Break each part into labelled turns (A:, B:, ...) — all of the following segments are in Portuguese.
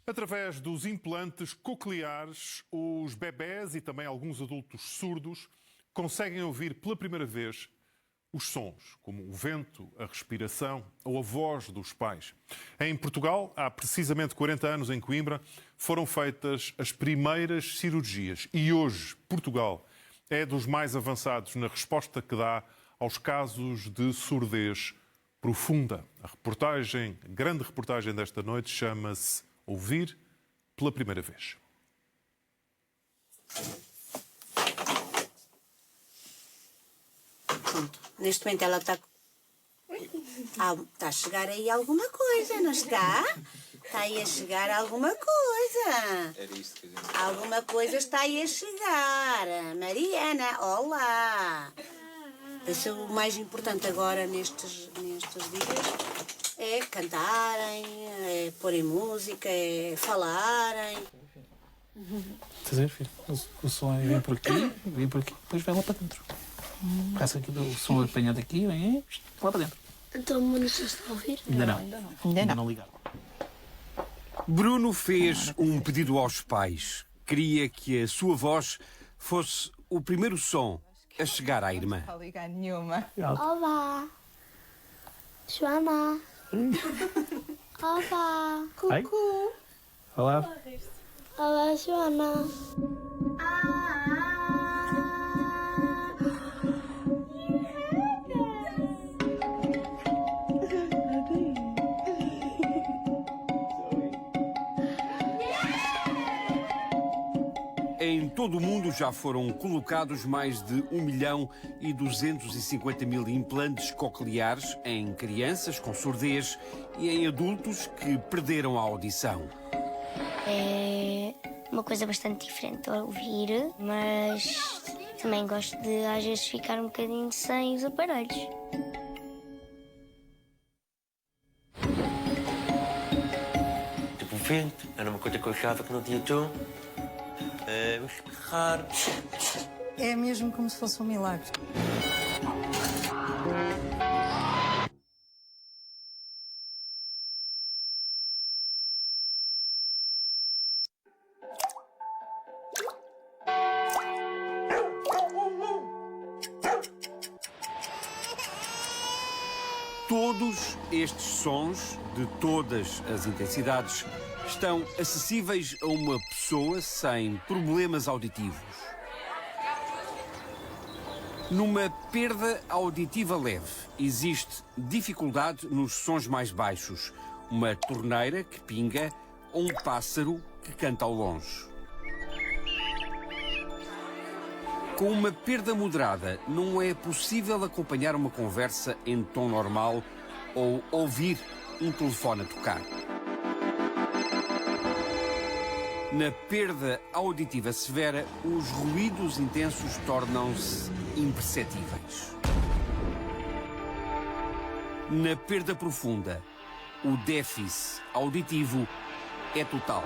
A: Através dos implantes cocleares, os bebés e também alguns adultos surdos conseguem ouvir pela primeira vez os sons, como o vento, a respiração ou a voz dos pais. Em Portugal, há precisamente 40 anos, em Coimbra, foram feitas as primeiras cirurgias e hoje Portugal é dos mais avançados na resposta que dá aos casos de surdez profunda. A grande reportagem desta noite chama-se Ouvir pela Primeira Vez.
B: Pronto. Neste momento ela está a chegar aí alguma coisa, não está? Está aí a chegar alguma coisa.
C: Era isto que a gente...
B: Alguma coisa está aí a chegar. Mariana, olá. Isso é o mais importante agora nestes dias. É cantarem, é porem música, é falarem.
D: Estás a ver, filho? O som vem por aqui, depois vai lá para dentro. Passa aqui do som apanhado aqui, vem lá para dentro.
E: Então, mas não se está a ouvir?
D: Ainda não ligaram.
F: Bruno fez um pedido aos pais. Queria que a sua voz fosse o primeiro som a chegar à irmã.
G: Não ligar nenhuma.
E: Olá. Joana. Olá.
D: Ai.
E: Cucu.
D: Olá.
E: Olá, Joana.
F: Em todo o mundo já foram colocados mais de 1.250.000 implantes cocleares em crianças com surdez e em adultos que perderam a audição.
E: É uma coisa bastante diferente a ouvir, mas também gosto de às vezes ficar um bocadinho sem os aparelhos.
H: Tipo, o vento era uma coisa que eu achava que não tinha tom. Raro.
G: É mesmo como se fosse um milagre.
F: Todos estes sons, de todas as intensidades, estão acessíveis a uma pessoa sem problemas auditivos. Numa perda auditiva leve, existe dificuldade nos sons mais baixos, uma torneira que pinga ou um pássaro que canta ao longe. Com uma perda moderada, não é possível acompanhar uma conversa em tom normal ou ouvir um telefone a tocar. Na perda auditiva severa, os ruídos intensos tornam-se imperceptíveis. Na perda profunda, o déficit auditivo é total.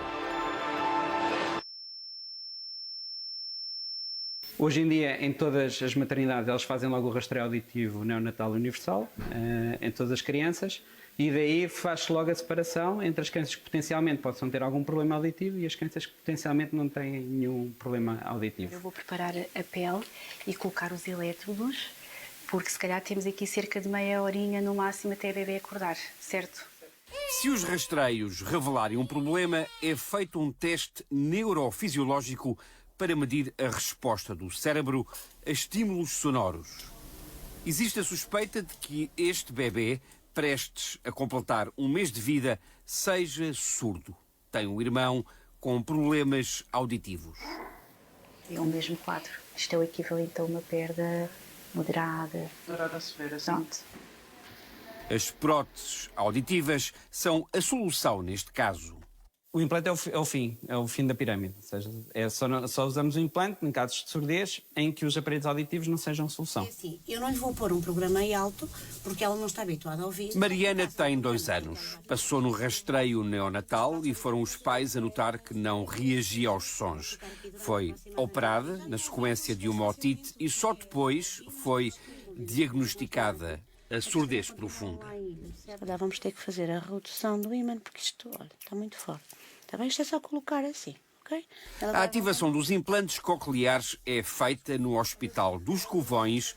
I: Hoje em dia, em todas as maternidades, eles fazem logo o rastreio auditivo neonatal universal, em todas as crianças, e daí faz-se logo a separação entre as crianças que potencialmente possam ter algum problema auditivo e as crianças que potencialmente não têm nenhum problema auditivo.
J: Eu vou preparar a pele e colocar os elétrodos, porque se calhar temos aqui cerca de meia horinha no máximo até a bebê acordar, certo?
F: Se os rastreios revelarem um problema, é feito um teste neurofisiológico para medir a resposta do cérebro a estímulos sonoros. Existe a suspeita de que este bebê, prestes a completar um mês de vida, seja surdo. Tem um irmão com problemas auditivos.
J: É o mesmo quadro. Isto é o equivalente a uma perda moderada.
I: Moderada severa, sim.
J: Pronto.
F: As próteses auditivas são a solução neste caso.
I: O implante é o fim da pirâmide. Ou seja, só usamos o implante em casos de surdez em que os aparelhos auditivos não sejam solução.
B: É assim, eu não lhe vou pôr um programa aí alto porque ela não está habituada a ouvir.
F: Mariana tem 2 anos. Passou no rastreio neonatal e foram os pais a notar que não reagia aos sons. Foi operada na sequência de uma otite e só depois foi diagnosticada a surdez profunda.
B: Vamos ter que fazer a redução do ímã porque isto, olha, está muito forte. Está bem? Isto é só colocar assim, ok?
F: A ativação dos implantes cocleares é feita no Hospital dos Covões,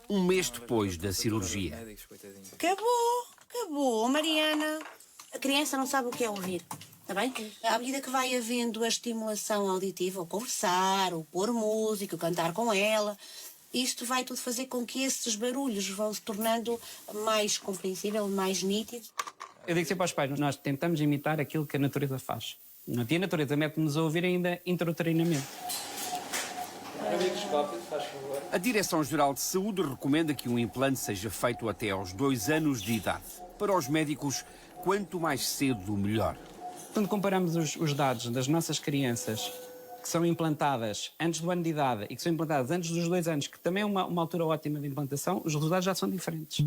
F: um mês depois da cirurgia.
B: Acabou, Mariana. A criança não sabe o que é ouvir, está bem? À medida que vai havendo a estimulação auditiva, o conversar, o pôr música, o cantar com ela, isto vai tudo fazer com que esses barulhos vão se tornando mais compreensível, mais nítido.
I: Eu digo sempre aos pais, nós tentamos imitar aquilo que a natureza faz. E a natureza mete-nos a ouvir ainda intrauterinamente.
F: A Direção-Geral de Saúde recomenda que um implante seja feito até aos 2 anos de idade. Para os médicos, quanto mais cedo, melhor.
I: Quando comparamos os dados das nossas crianças que são implantadas antes do ano de idade e que são implantadas antes dos 2 anos, que também é uma altura ótima de implantação, os resultados já são diferentes.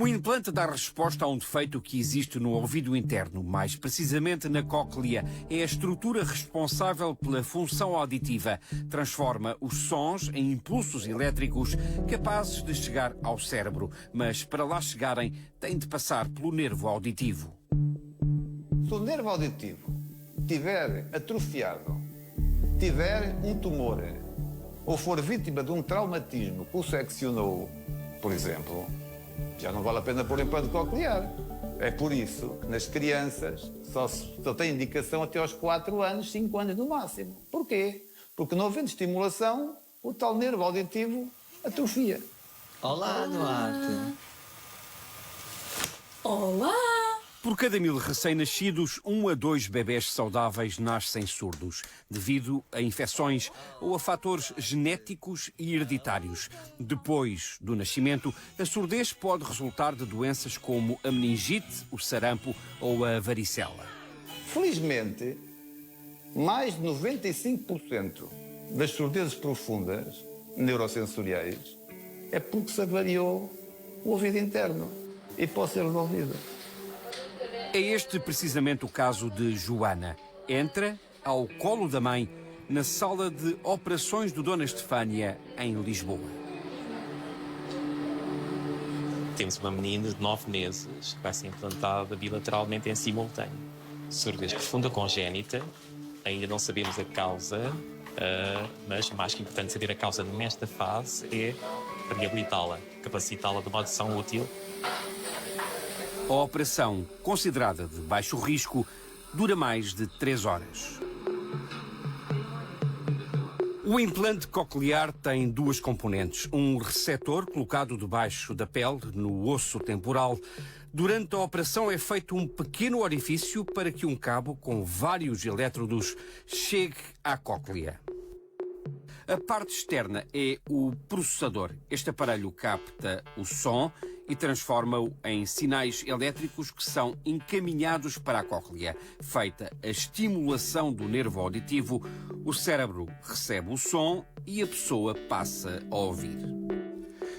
F: O implante dá resposta a um defeito que existe no ouvido interno, mais precisamente na cóclea. É a estrutura responsável pela função auditiva. Transforma os sons em impulsos elétricos capazes de chegar ao cérebro. Mas para lá chegarem, têm de passar pelo nervo auditivo.
C: Se o nervo auditivo estiver atrofiado, tiver um tumor ou for vítima de um traumatismo que o seccionou, por exemplo, já não vale a pena pôr implante coclear. É por isso que nas crianças só tem indicação até aos 4 anos, 5 anos no máximo. Porquê? Porque não havendo estimulação, o tal nervo auditivo atrofia.
H: Olá, Duarte.
G: Olá!
F: Por cada 1000 recém-nascidos, 1 a 2 bebés saudáveis nascem surdos, devido a infecções ou a fatores genéticos e hereditários. Depois do nascimento, a surdez pode resultar de doenças como a meningite, o sarampo ou a varicela.
C: Felizmente, mais de 95% das surdezes profundas, neurosensoriais, é porque se avariou o ouvido interno e pode ser resolvido.
F: É este precisamente o caso de Joana. Entra ao colo da mãe na sala de operações do Dona Estefânia, em Lisboa.
K: Temos uma menina de 9 meses que vai ser implantada bilateralmente em simultâneo. Surdez profunda congénita, ainda não sabemos a causa, mas mais que importante saber a causa nesta fase é reabilitá-la, capacitá-la de uma audição útil.
F: A operação, considerada de baixo risco, dura mais de 3 horas. O implante coclear tem 2 componentes. Um receptor colocado debaixo da pele, no osso temporal. Durante a operação é feito um pequeno orifício para que um cabo com vários elétrodos chegue à cóclea. A parte externa é o processador. Este aparelho capta o som e transforma-o em sinais elétricos que são encaminhados para a cóclea. Feita a estimulação do nervo auditivo, o cérebro recebe o som e a pessoa passa a ouvir.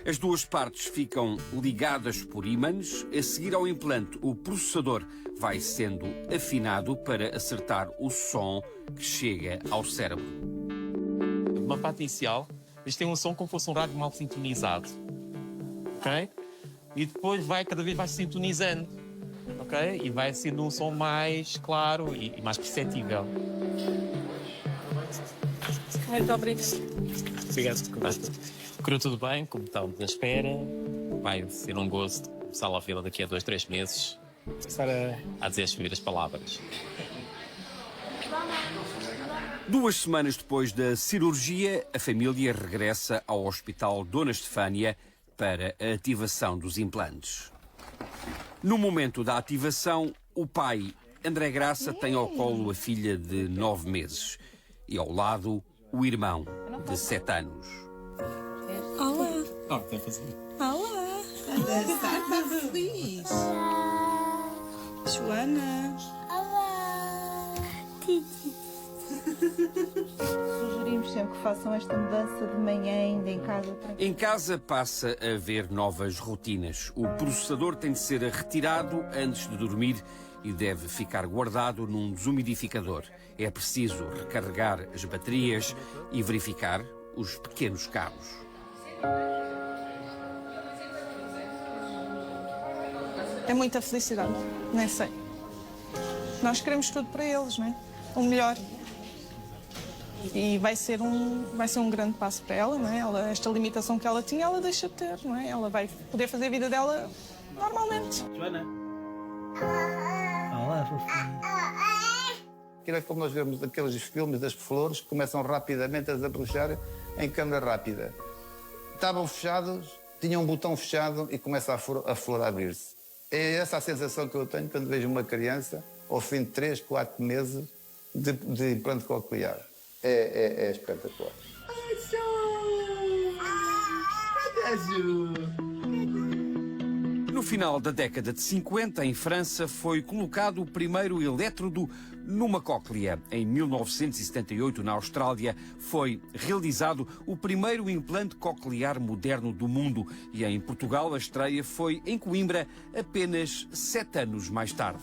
F: As 2 partes ficam ligadas por ímãs. A seguir ao implante, o processador vai sendo afinado para acertar o som que chega ao cérebro.
K: Uma parte inicial, isto tem um som como se fosse um rádio mal sintonizado. Ok? E depois cada vez vai se sintonizando. Ok? E vai sendo um som mais claro e mais perceptível.
G: Muito obrigada.
K: Obrigado. Correu tudo bem, como estamos à espera. Vai ser um gozo começar a ouvi-la daqui a 2, 3 meses. Começar a dizer as primeiras palavras.
F: 2 semanas depois da cirurgia, a família regressa ao Hospital Dona Estefânia para a ativação dos implantes. No momento da ativação, o pai, André Graça, tem ao colo a filha de 9 meses e ao lado o irmão de 7 anos.
G: Olá!
K: Tem a fazer.
G: Olá! Está feliz! Joana!
L: Sugerimos sempre que façam esta mudança de manhã ainda em casa.
F: Em casa passa a haver novas rotinas. O processador tem de ser retirado antes de dormir e deve ficar guardado num desumidificador. É preciso recarregar as baterias e verificar os pequenos cabos.
G: É muita felicidade, nem sei. Nós queremos tudo para eles, não é? O melhor. E vai ser um grande passo para ela, não é? Esta limitação que ela tinha, ela deixa de ter, não é? Ela vai poder fazer a vida dela normalmente.
D: Joana. Olá, fofinho.
C: É como nós vemos aqueles filmes das flores que começam rapidamente a desabrochar em câmara rápida. Estavam fechados, tinham um botão fechado e começa a flor a abrir-se. É essa a sensação que eu tenho quando vejo uma criança ao fim de 3, 4 meses de implante coclear. É espetacular.
F: No final da década de 50, em França, foi colocado o primeiro elétrodo numa cóclea. Em 1978, na Austrália, foi realizado o primeiro implante coclear moderno do mundo. E em Portugal, a estreia foi em Coimbra, apenas 7 anos mais tarde.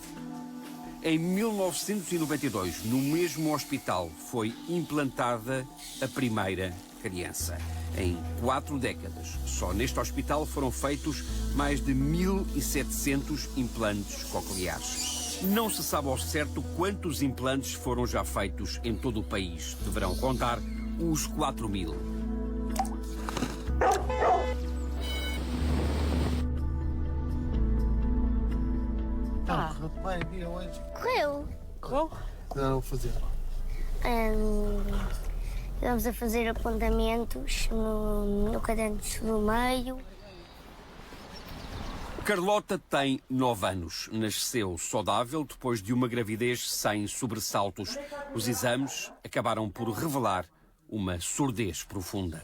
F: Em 1992, no mesmo hospital, foi implantada a primeira criança. Em 4 décadas, só neste hospital foram feitos mais de 1.700 implantes cocleares. Não se sabe ao certo quantos implantes foram já feitos em todo o país. Deverão contar os 4.000.
E: Correu.
D: Não, fazer.
E: Vamos a fazer apontamentos no cadente do meio.
F: Carlota tem 9 anos. Nasceu saudável depois de uma gravidez sem sobressaltos. Os exames acabaram por revelar uma surdez profunda.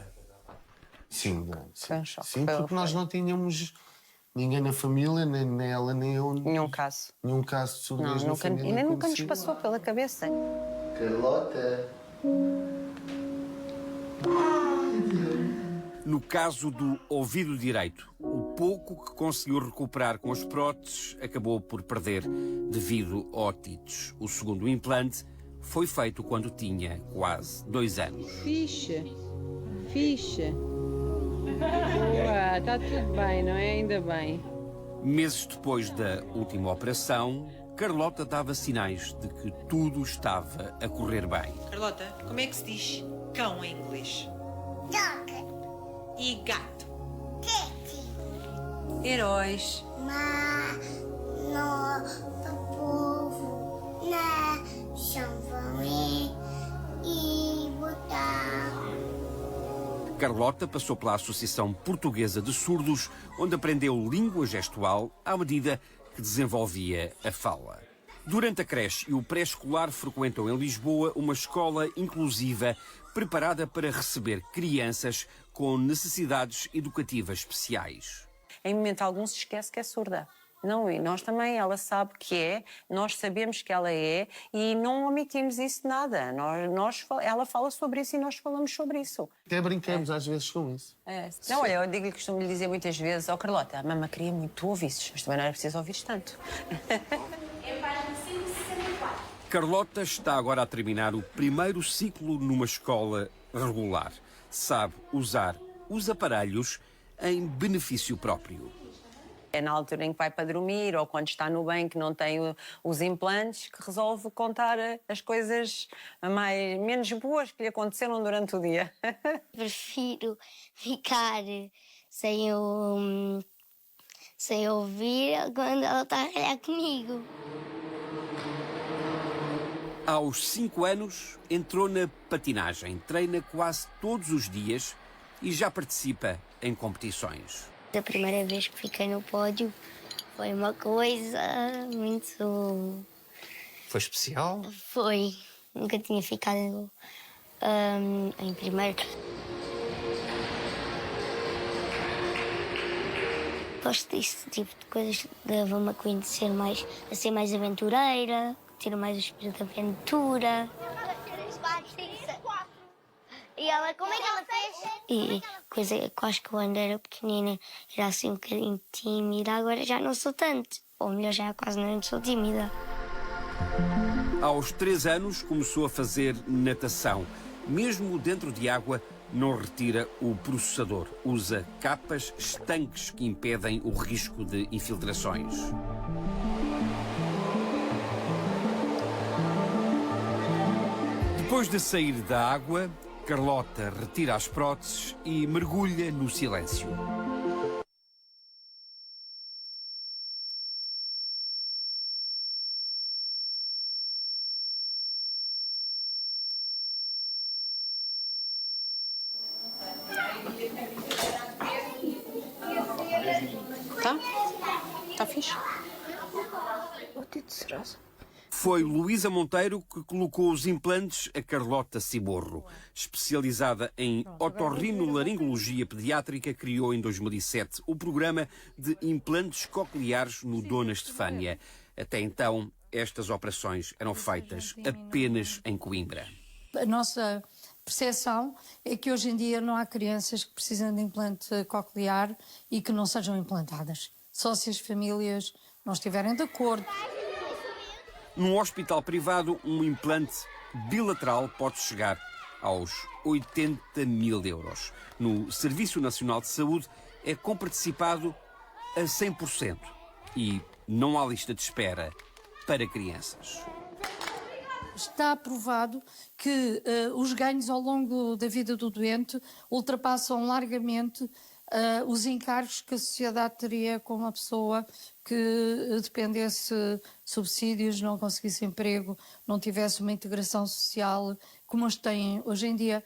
M: Sim,
N: Foi um choque.
M: sim, porque nós não tínhamos ninguém na família, nem ela, nem eu.
N: Nenhum caso.
M: Nenhum caso de surdez
N: Não,
M: na família.
N: e nem nunca nos
M: conhecido.
N: passou pela cabeça.
M: Carlota.
F: No caso do ouvido direito, o pouco que conseguiu recuperar com as próteses acabou por perder devido a otites. O segundo implante foi feito quando tinha quase 2 anos.
O: Ficha. Boa, está tudo bem, não é? Ainda bem.
F: Meses depois da última operação, Carlota dava sinais de que tudo estava a correr bem.
P: Carlota, como é que se diz cão em inglês?
E: Dog.
P: E gato?
E: Cat.
P: Heróis.
E: Povo, na chanvão e botar.
F: Carlota passou pela Associação Portuguesa de Surdos, onde aprendeu língua gestual à medida que desenvolvia a fala. Durante a creche e o pré-escolar frequentou em Lisboa uma escola inclusiva preparada para receber crianças com necessidades educativas especiais.
N: Em momento algum se esquece que é surda. Não, e nós também, ela sabe que é, nós sabemos que ela é e não omitimos isso de nada. Ela fala sobre isso e nós falamos sobre isso.
M: Até brincamos às vezes com isso.
N: Não, olha, eu digo-lhe, costumo-lhe dizer muitas vezes, Carlota, a mamãe queria muito que tu ouvisses, mas também não era preciso ouvir tanto.
F: Carlota está agora a terminar o primeiro ciclo numa escola regular. Sabe usar os aparelhos em benefício próprio.
N: É na altura em que vai para dormir ou quando está no banho que não tem os implantes que resolve contar as coisas menos boas que lhe aconteceram durante o dia.
E: Prefiro ficar sem ouvir quando ela está a ralhar comigo.
F: Aos 5 anos, entrou na patinagem, treina quase todos os dias e já participa em competições.
E: A primeira vez que fiquei no pódio foi uma coisa muito...
H: Foi especial?
E: Foi. Nunca tinha ficado em primeiro. Gosto desse tipo de coisas, leva-me a conhecer mais, a ser mais aventureira, ter mais o espírito de aventura. E ela, como é que ela fez? E coisa que eu acho que quando era pequenina era assim um bocadinho tímida, agora já não sou tanto. Ou melhor, já quase não sou tímida.
F: Aos 3 anos começou a fazer natação. Mesmo dentro de água, não retira o processador. Usa capas estanques que impedem o risco de infiltrações. Depois de sair da água, Carlota retira as próteses e mergulha no silêncio.
N: Tá? Tá fixe?
F: Foi Luísa Monteiro que colocou os implantes a Carlota Ciborro. Especializada em otorrinolaringologia pediátrica, criou em 2007 o programa de implantes cocleares no Dona Estefânia. Até então, estas operações eram feitas apenas em Coimbra.
Q: A nossa percepção é que hoje em dia não há crianças que precisam de implante coclear e que não sejam implantadas. Só se as famílias não estiverem de acordo.
F: Num hospital privado, um implante bilateral pode chegar aos 80 mil euros. No Serviço Nacional de Saúde é comparticipado a 100% e não há lista de espera para crianças.
Q: Está provado que os ganhos ao longo da vida do doente ultrapassam largamente os encargos que a sociedade teria com uma pessoa que dependesse de subsídios, não conseguisse emprego, não tivesse uma integração social como as têm hoje em dia.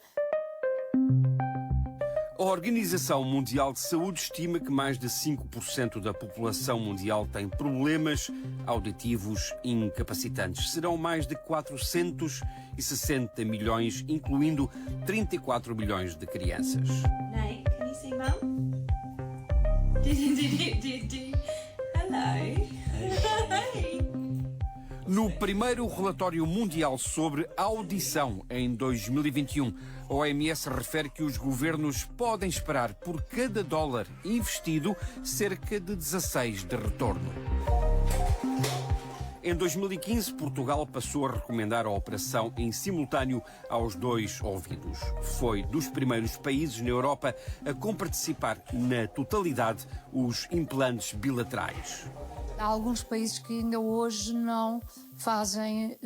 F: A Organização Mundial de Saúde estima que mais de 5% da população mundial tem problemas auditivos incapacitantes. Serão mais de 460 milhões, incluindo 34 milhões de crianças.
P: Nay, can you say mum? Hello.
F: No primeiro relatório mundial sobre audição em 2021, a OMS refere que os governos podem esperar por cada dólar investido cerca de 16 de retorno. Em 2015, Portugal passou a recomendar a operação em simultâneo aos 2 ouvidos. Foi dos primeiros países na Europa a comparticipar na totalidade os implantes bilaterais.
Q: Há alguns países que ainda hoje não fazem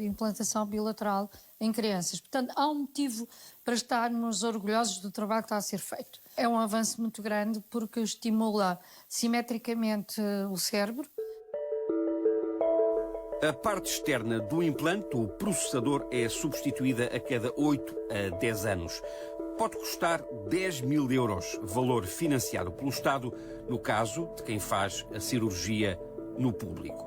Q: implantação bilateral em crianças. Portanto, há um motivo para estarmos orgulhosos do trabalho que está a ser feito. É um avanço muito grande porque estimula simetricamente o cérebro.
F: A parte externa do implante, o processador, é substituída a cada 8 a 10 anos. Pode custar 10 mil euros, valor financiado pelo Estado, no caso de quem faz a cirurgia no público.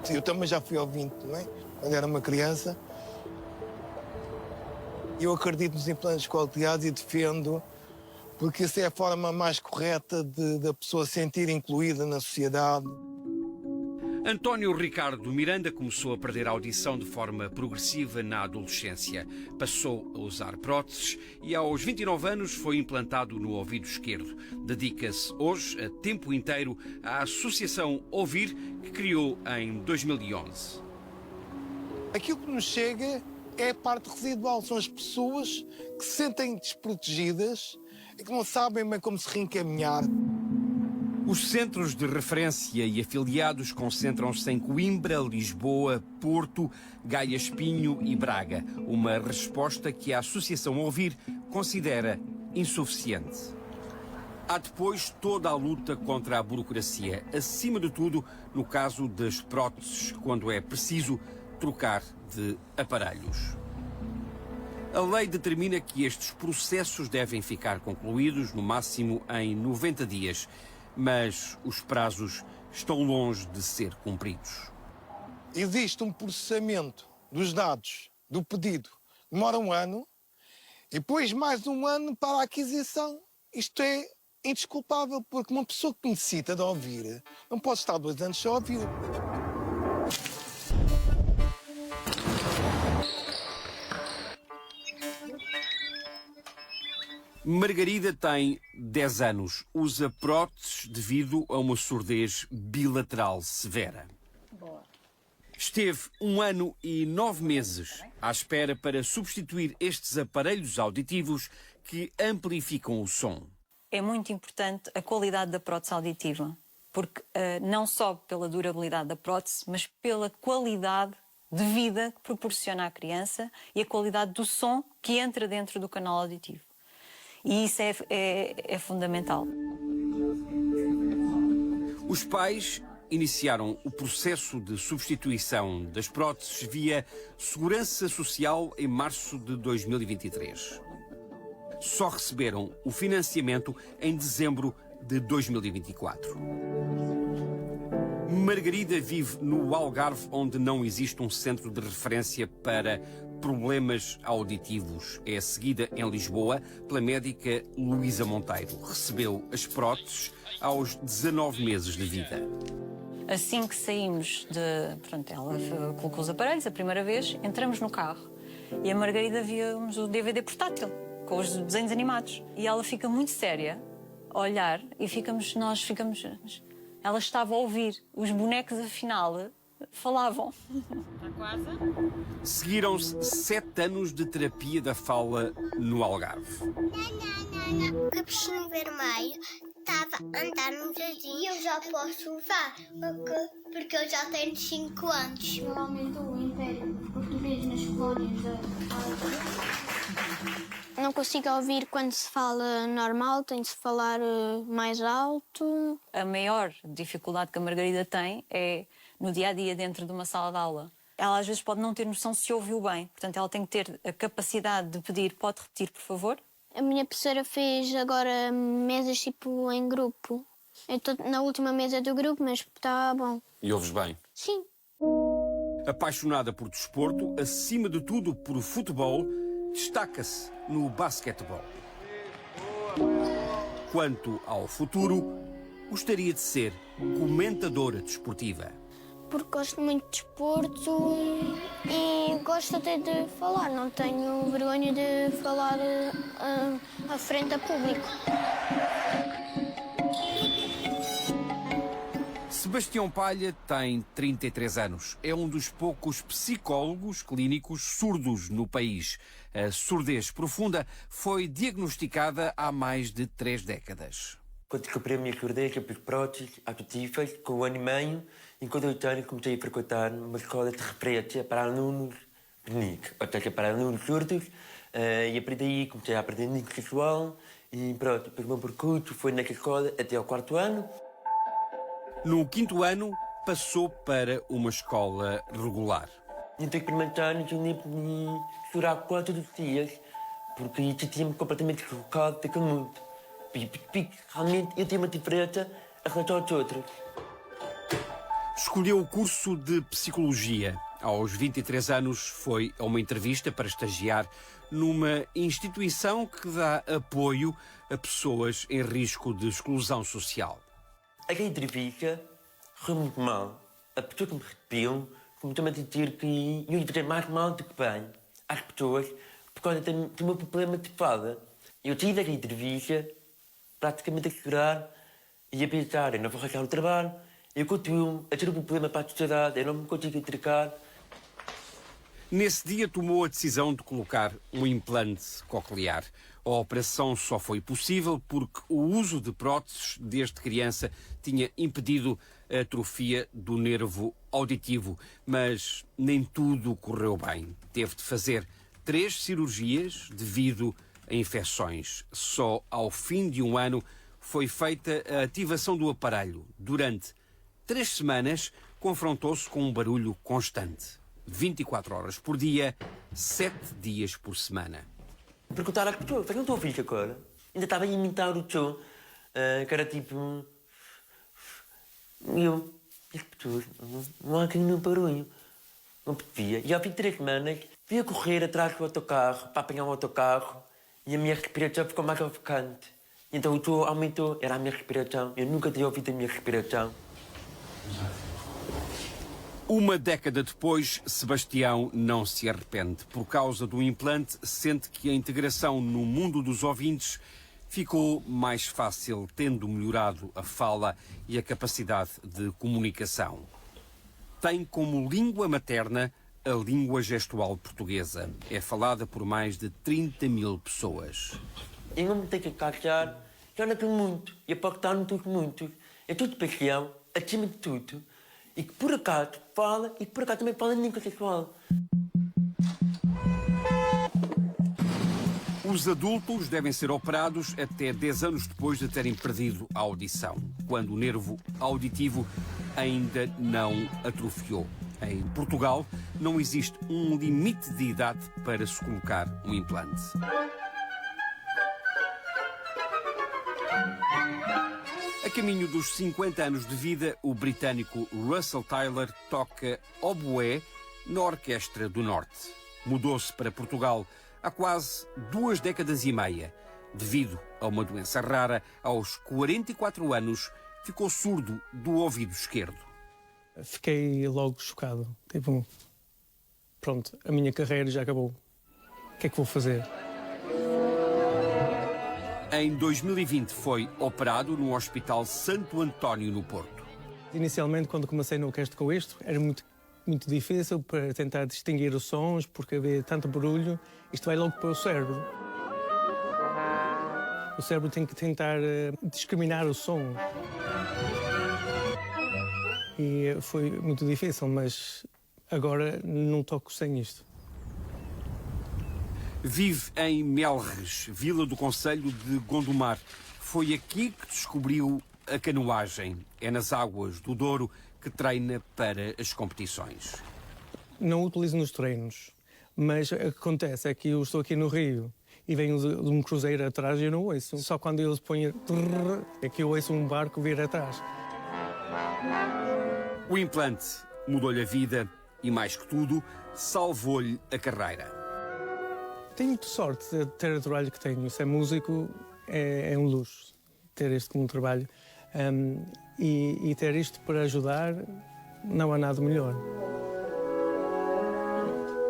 R: Eu também já fui ouvinte, não é? Quando era uma criança. Eu acredito nos implantes cocleares e defendo, porque essa é a forma mais correta da pessoa se sentir incluída na sociedade.
F: António Ricardo Miranda começou a perder a audição de forma progressiva na adolescência. Passou a usar próteses e aos 29 anos foi implantado no ouvido esquerdo. Dedica-se hoje a tempo inteiro à Associação Ouvir, que criou em 2011.
R: Aquilo que nos chega é a parte residual, são as pessoas que se sentem desprotegidas e que não sabem bem como se reencaminhar.
F: Os centros de referência e afiliados concentram-se em Coimbra, Lisboa, Porto, Gaia Espinho e Braga. Uma resposta que a Associação Ouvir considera insuficiente. Há depois toda a luta contra a burocracia, acima de tudo no caso das próteses, quando é preciso trocar de aparelhos. A lei determina que estes processos devem ficar concluídos no máximo em 90 dias. Mas os prazos estão longe de ser cumpridos.
R: Existe um processamento dos dados do pedido, demora 1 ano, e depois mais 1 ano para a aquisição. Isto é indesculpável, porque uma pessoa que necessita de ouvir não pode estar 2 anos só a ouvir.
F: Margarida tem 10 anos. Usa próteses devido a uma surdez bilateral severa. Esteve 1 ano e 9 meses à espera para substituir estes aparelhos auditivos que amplificam o som.
N: É muito importante a qualidade da prótese auditiva, porque não só pela durabilidade da prótese, mas pela qualidade de vida que proporciona à criança e a qualidade do som que entra dentro do canal auditivo. E isso é fundamental.
F: Os pais iniciaram o processo de substituição das próteses via Segurança Social em março de 2023. Só receberam o financiamento em dezembro de 2024. Margarida vive no Algarve, onde não existe um centro de referência para problemas auditivos. É seguida em Lisboa pela médica Luísa Monteiro. Recebeu as próteses aos 19 meses de vida.
N: Assim que saímos de... Pronto, ela colocou os aparelhos a primeira vez, entramos no carro e a Margarida víamos o DVD portátil com os desenhos animados. E ela fica muito séria a olhar e nós ficamos... Ela estava a ouvir. Os bonecos, afinal, falavam.
J: Está quase?
F: Seguiram-se 7 anos de terapia da fala no Algarve.
E: O capuchinho vermelho estava a andar no jardim e eu já posso usar, porque eu já tenho 5 anos. Ele aumentou o Império Português nas colónias Não consigo ouvir quando se fala normal, tem de se falar mais alto.
N: A maior dificuldade que a Margarida tem é no dia-a-dia dentro de uma sala de aula. Ela às vezes pode não ter noção se ouviu bem, portanto ela tem que ter a capacidade de pedir, pode repetir, por favor?
E: A minha professora fez agora mesas tipo em grupo. Eu estou na última mesa do grupo, mas está bom.
F: E ouves bem?
E: Sim.
F: Apaixonada por desporto, acima de tudo por futebol, destaca-se no basquetebol. Quanto ao futuro, gostaria de ser comentadora desportiva.
E: Porque gosto muito de desporto e gosto até de falar. Não tenho vergonha de falar à frente a público.
F: Sebastião Palha tem 33 anos. É um dos poucos psicólogos clínicos surdos no país. A surdez profunda foi diagnosticada há mais de 3 décadas.
H: Quando descobri a minha surdez, eu fiz próteses auditivas com 1 ano e meio e com 8 anos comecei a frequentar uma escola de referência para alunos NIC, ou seja, para alunos surdos, e a partir daí comecei a aprender NIC sexual e pronto, depois o meu percurso foi nessa escola até ao 4º ano.
F: No 5º ano, passou para uma escola regular.
H: Então, experimentar, eu nem podia chorar quase todos os dias, porque isso tinha-me completamente deslocado daquele mundo. Realmente, eu tinha uma diferença em relação aos outros.
F: Escolheu o curso de Psicologia. Aos 23 anos, foi a uma entrevista para estagiar numa instituição que dá apoio a pessoas em risco de exclusão social.
H: Aquela entrevista foi muito mal. A pessoa que me recebeu começou-me a dizer que eu ia fazer mais mal do que bem às pessoas por causa do meu problema de fala. Eu saí daquela entrevista praticamente a chorar e a pensar, eu não vou arranjar o trabalho, eu continuo a ter um problema para a sociedade, eu não me consigo entregar.
F: Nesse dia tomou a decisão de colocar um implante coclear. A operação só foi possível porque o uso de próteses desde criança tinha impedido a atrofia do nervo auditivo. Mas nem tudo correu bem. Teve de fazer 3 cirurgias devido a infecções. Só ao fim de 1 ano foi feita a ativação do aparelho. Durante 3 semanas confrontou-se com um barulho constante. 24 horas por dia, 7 dias por semana.
H: Perguntar às pessoas, não estou a ouvir agora? Ainda estava a imitar o som, que era tipo... Eu, as pessoas, não há aqui nenhum barulho. Não podia. E ao fim de 3 semanas, fui a correr atrás do autocarro, para apanhar um autocarro, e a minha respiração ficou mais ofegante. Então o som aumentou, era a minha respiração. Eu nunca tinha ouvido a minha respiração.
F: 1 década depois, Sebastião não se arrepende. Por causa do implante, sente que a integração no mundo dos ouvintes ficou mais fácil, tendo melhorado a fala e a capacidade de comunicação. Tem como língua materna a língua gestual portuguesa. É falada por mais de 30 mil pessoas.
H: Eu não me tenho que encaixar, já não tenho muito, e aposto no tudo muito. É tudo paixão, acima de tudo. e que por acaso fala e que por acaso também fala língua sexual.
F: Os adultos devem ser operados até 10 anos depois de terem perdido a audição, quando o nervo auditivo ainda não atrofiou. Em Portugal, não existe um limite de idade para se colocar um implante. A caminho dos 50 anos de vida, o britânico Russell Tyler toca oboé na Orquestra do Norte. Mudou-se para Portugal há quase 2 décadas e meia. Devido a uma doença rara, aos 44 anos, ficou surdo do ouvido esquerdo.
S: Fiquei logo chocado. Tipo, pronto, a minha carreira já acabou. O que é que vou fazer?
F: Em 2020 foi operado no Hospital Santo António, no Porto.
S: Inicialmente, quando comecei no orquestra com isto, era muito difícil para tentar distinguir os sons, porque havia tanto barulho. Isto vai logo para o cérebro. O cérebro tem que tentar discriminar o som. E foi muito difícil, mas agora não toco sem isto.
F: Vive em Melres, vila do concelho de Gondomar. Foi aqui que descobriu a canoagem. É nas águas do Douro que treina para as competições.
S: Não utilizo nos treinos, mas o que acontece é que eu estou aqui no Rio e venho de um cruzeiro atrás e eu não ouço. Só quando eles põem é que eu ouço um barco vir atrás.
F: O implante mudou-lhe a vida e, mais que tudo, salvou-lhe a carreira.
S: Tenho muita sorte de ter o trabalho que tenho. Ser músico é um luxo, ter isto como trabalho. E ter isto para ajudar, não há nada melhor.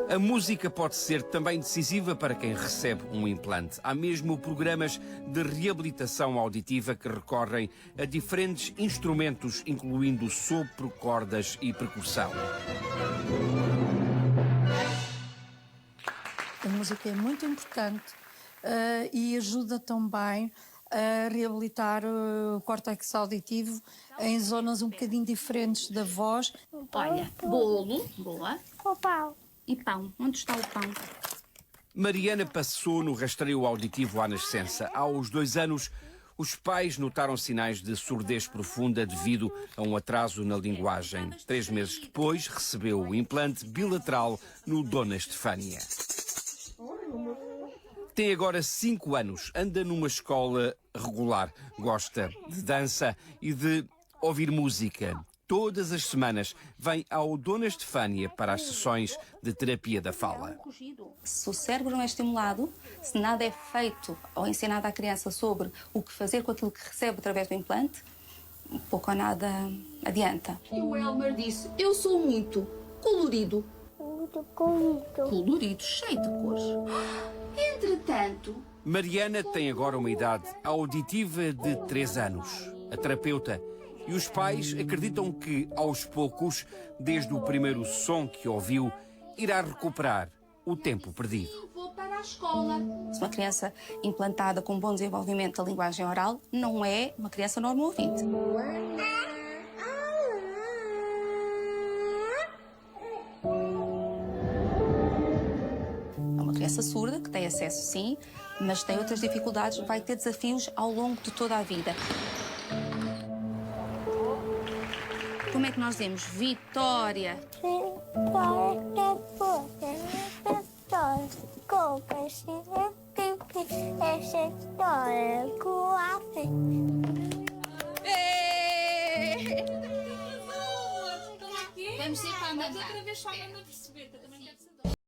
F: A música pode ser também decisiva para quem recebe um implante. Há mesmo programas de reabilitação auditiva que recorrem a diferentes instrumentos, incluindo sopro, cordas e percussão.
Q: A música é muito importante e ajuda também a reabilitar o córtex auditivo em zonas um bocadinho diferentes da voz.
J: Olha, bolo, boa.
E: Com pau.
J: E pão. Onde está o pão?
F: Mariana passou no rastreio auditivo à nascença. Aos 2 anos, os pais notaram sinais de surdez profunda devido a um atraso na linguagem. 3 meses depois, recebeu o implante bilateral no Dona Estefânia. Tem agora 5 anos, anda numa escola regular, gosta de dança e de ouvir música. Todas as semanas vem ao Dona Estefânia para as sessões de terapia da fala.
J: Se o cérebro não é estimulado, se nada é feito ou ensinado à criança sobre o que fazer com aquilo que recebe através do implante, pouco ou nada adianta.
T: E o Elmer disse, eu sou muito colorido.
E: Muito colorido.
T: Colorido, cheio de cores. Entretanto...
F: Mariana tem agora uma idade auditiva de 3 anos. A terapeuta e os pais acreditam que, aos poucos, desde o primeiro som que ouviu, irá recuperar o tempo perdido.
T: Vou para a escola.
J: Se uma criança implantada com bom desenvolvimento da linguagem oral não é uma criança normo-ouvinte. É uma criança surda que tem acesso, sim, mas tem outras dificuldades, vai ter desafios ao longo de toda a vida. Como é que nós dizemos? Vitória.
T: Vamos ser para andar. Outra vez só anda a perceber.